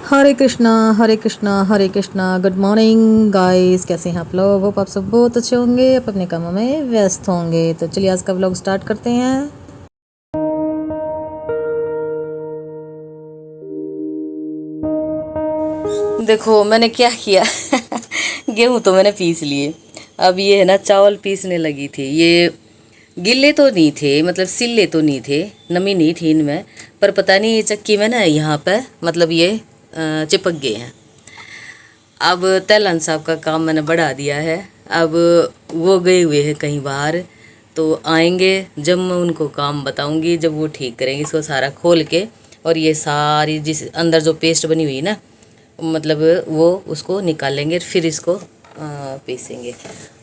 हरे कृष्णा हरे कृष्णा हरे Krishna. Good morning guys, कैसे हैं आप लोग? होप आप सब बहुत अच्छे होंगे, आप अपने कामों में व्यस्त होंगे। तो चलिए आज का व्लॉग स्टार्ट करते हैं। देखो मैंने क्या किया गेहूं तो मैंने पीस लिए। अब ये है ना, चावल पीसने लगी थी। ये गिल्ले तो नहीं थे, मतलब सिल्ले तो नहीं थे, नमी नहीं थी इनमें, पर पता नहीं ये चक्की में ना यहाँ पे मतलब ये चिपक गए हैं। अब तैलन साहब का काम मैंने बढ़ा दिया है। अब वो गए हुए हैं कहीं बाहर, तो आएंगे जब मैं उनको काम बताऊंगी, जब वो ठीक करेंगे इसको सारा खोल के। और ये सारी जिस अंदर जो पेस्ट बनी हुई ना, मतलब वो उसको निकालेंगे, फिर इसको पीसेंगे।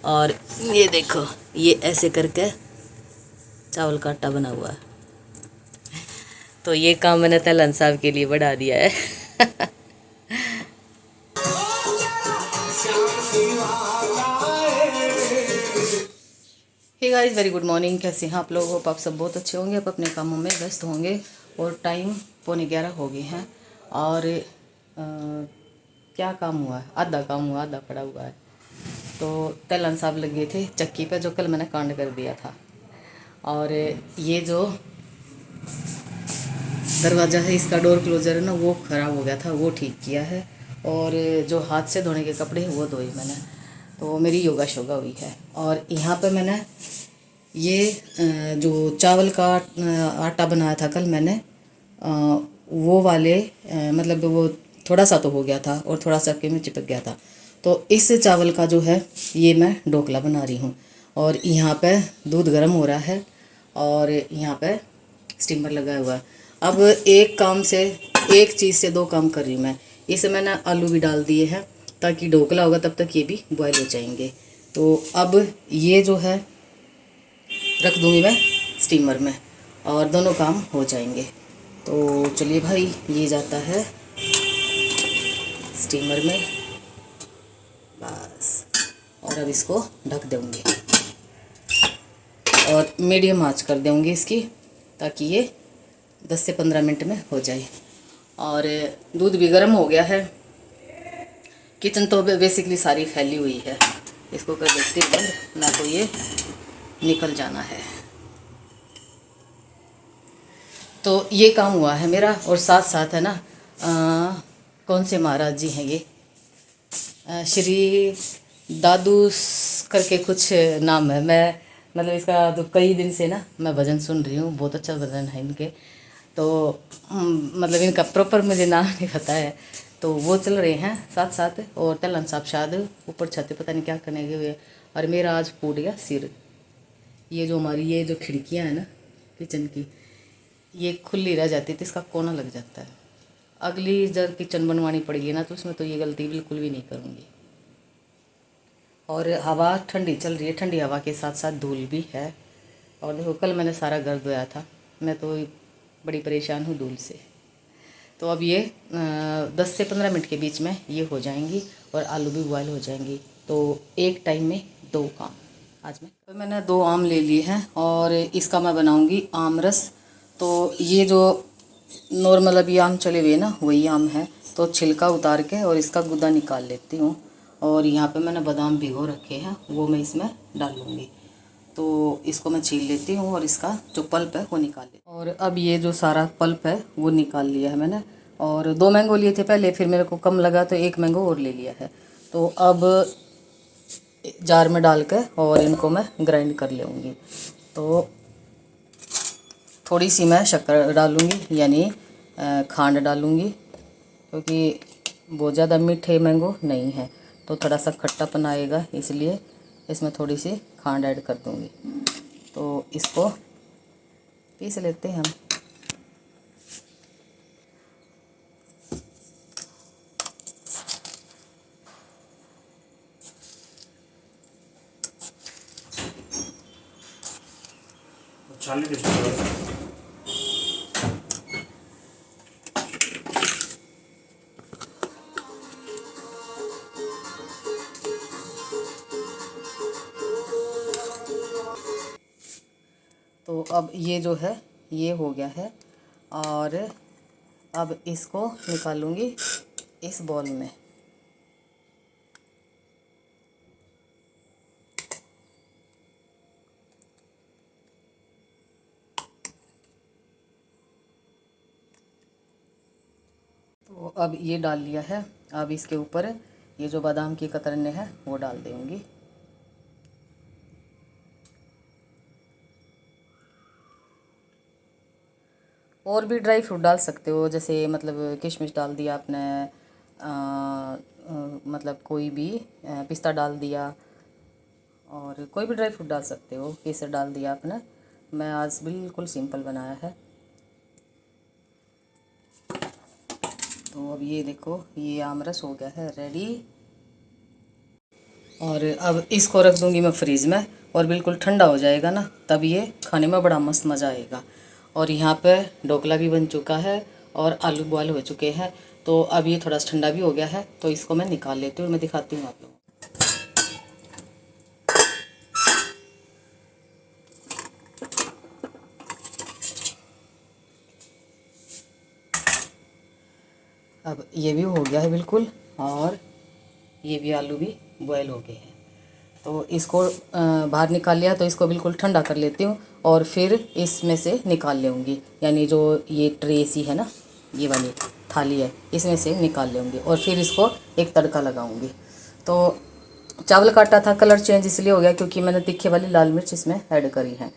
और ये देखो, ये ऐसे करके चावल का आटा बना हुआ है। तो ये काम मैंने तैलन साहब के लिए बढ़ा दिया है hey guys, very good morning. कैसे हैं आप लोग? होप आप सब बहुत अच्छे होंगे, आप अपने कामों में व्यस्त होंगे। और टाइम 11:15 हो गए हैं। और क्या काम हुआ है? आधा काम हुआ, आधा पड़ा हुआ है। तो तैलन साहब लगे थे चक्की पे, जो कल मैंने कांड कर दिया था। और ये जो दरवाज़ा है, इसका डोर क्लोजर है ना, वो ख़राब हो गया था, वो ठीक किया है। और जो हाथ से धोने के कपड़े हैं वो धोए मैंने। तो मेरी योगा शोगा हुई है। और यहाँ पे मैंने ये जो चावल का आटा बनाया था कल मैंने, वो वाले मतलब वो थोड़ा सा तो हो गया था और थोड़ा सा के में चिपक गया था। तो इस चावल का जो है ये मैं ढोकला बना रही हूँ। और यहाँ पे दूध गर्म हो रहा है और यहाँ पे स्टीमर लगा हुआ है। अब एक काम से, एक चीज़ से दो काम कर रही हूँ मैं। इसे मैंने आलू भी डाल दिए हैं ताकि ढोकला होगा तब तक ये भी बॉयल हो जाएंगे। तो अब ये जो है रख दूंगी मैं स्टीमर में और दोनों काम हो जाएंगे। तो चलिए भाई, ये जाता है स्टीमर में बस। और अब इसको ढक दूंगी और मीडियम आंच कर दूंगी इसकी, ताकि ये 10 से 15 मिनट में हो जाए। और दूध भी गर्म हो गया है। किचन तो बेसिकली सारी फैली हुई है। इसको कर देती हूँ बंद, ना तो ये निकल जाना है। तो ये काम हुआ है मेरा। और साथ साथ है ना, कौन से महाराज जी हैं ये, श्री दादू करके कुछ नाम है। मैं मतलब इसका तो कई दिन से ना मैं भजन सुन रही हूँ, बहुत अच्छा भजन है इनके। तो मतलब इनका प्रॉपर मुझे नाम नहीं पता है। तो वो चल रहे हैं साथ साथ। और तलन साहब शायद ऊपर छत पे पता नहीं क्या करने गए हुए। और मेरा आज फूट गया सिर। ये जो हमारी ये जो खिड़कियाँ हैं ना किचन की, ये खुली रह जाती है तो इसका कोना लग जाता है। अगली जब किचन बनवानी पड़ेगी ना, तो उसमें तो ये गलती बिल्कुल भी नहीं करूँगी। और हवा ठंडी चल रही है, ठंडी हवा के साथ साथ धूल भी है। और देखो, कल मैंने सारा घर धोया था। मैं तो बड़ी परेशान हूँ धूल से। तो अब ये 10 से 15 मिनट के बीच में ये हो जाएंगी और आलू भी बॉयल हो जाएंगी। तो एक टाइम में दो काम आज में। तो मैंने 2 आम ले लिए हैं और इसका मैं बनाऊंगी आम रस। तो ये जो नॉर्मल अभी आम चले हुए ना, वही आम है। तो छिलका उतार के और इसका गुदा निकाल लेती हूँ। और यहाँ पे मैंने बादाम भिगो रखे हैं, वो मैं इसमें डालूँगी। तो इसको मैं छील लेती हूँ और इसका जो पल्प है वो निकाल लेती हूँ। और अब ये जो सारा पल्प है वो निकाल लिया है मैंने। और 2 मैंगो लिए थे पहले, फिर मेरे को कम लगा तो 1 मैंगो और ले लिया है। तो अब जार में डाल कर और इनको मैं ग्राइंड कर लूँगी। तो थोड़ी सी मैं शक्कर डालूँगी, यानी खांड डालूँगी, क्योंकि बहुत ज़्यादा मीठे मैंगो नहीं है तो थोड़ा सा खट्टापन आएगा, इसलिए इसमें थोड़ी सी खांड ऐड कर दूँगी। तो इसको पीस लेते हैं हम। तो अब ये जो है ये हो गया है। और अब इसको निकालूंगी इस बॉल में। तो अब ये डाल लिया है। अब इसके ऊपर ये जो बादाम की कतरने हैं वो डाल दूंगी। और भी ड्राई फ्रूट डाल सकते हो, जैसे मतलब किशमिश डाल दिया आपने, मतलब कोई भी पिस्ता डाल दिया, और कोई भी ड्राई फ्रूट डाल सकते हो, केसर डाल दिया आपने। मैं आज बिल्कुल सिंपल बनाया है। तो अब ये देखो, ये आमरस हो गया है रेडी। और अब इसको रख दूंगी मैं फ्रीज़ में, और बिल्कुल ठंडा हो जाएगा ना, तब ये खाने में बड़ा मस्त मज़ा आएगा। और यहाँ पे ढोकला भी बन चुका है और आलू बॉयल हो चुके हैं। तो अब ये थोड़ा सा ठंडा भी हो गया है, तो इसको मैं निकाल लेती हूँ, मैं दिखाती हूँ आप लोगों को। अब ये भी हो गया है बिल्कुल, और ये भी आलू भी बॉयल हो गए हैं। तो इसको बाहर निकाल लिया, तो इसको बिल्कुल ठंडा कर लेती हूँ और फिर इसमें से निकाल लूँगी। यानी जो ये ट्रे सी है ना, ये वाली थाली है, इसमें से निकाल लूँगी और फिर इसको एक तड़का लगाऊँगी। तो चावल का आटा था, कलर चेंज इसलिए हो गया क्योंकि मैंने तीखे वाली लाल मिर्च इसमें ऐड करी है।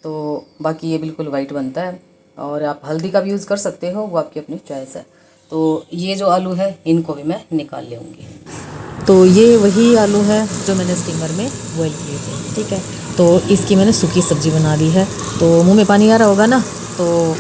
तो बाकी ये बिल्कुल वाइट बनता है, और आप हल्दी का भी यूज़ कर सकते हो, वो आपकी अपनी चॉइस है। तो ये जो आलू है इनको भी मैं निकाल लूँगी। तो ये वही आलू है जो मैंने स्टीमर में बॉईल किए थे, ठीक है। तो इसकी मैंने सूखी सब्ज़ी बना दी है। तो मुंह में पानी आ रहा होगा ना, तो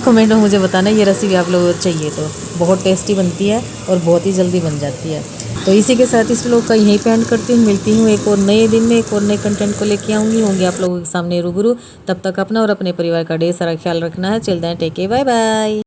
कमेंट में मुझे बताना ये रेसिपी आप लोगों को चाहिए तो। बहुत टेस्टी बनती है और बहुत ही जल्दी बन जाती है। तो इसी के साथ इस व्लॉग का यहीं पे एंड करती हूँ। मिलती हूँ एक और नए दिन में, एक और नए कंटेंट को लेके होंगे आप लोगों के सामने रूबरू। तब तक अपना और अपने परिवार का ढेर सारा ख्याल रखना है। चलते हैं, टेक केयर, बाय बाय।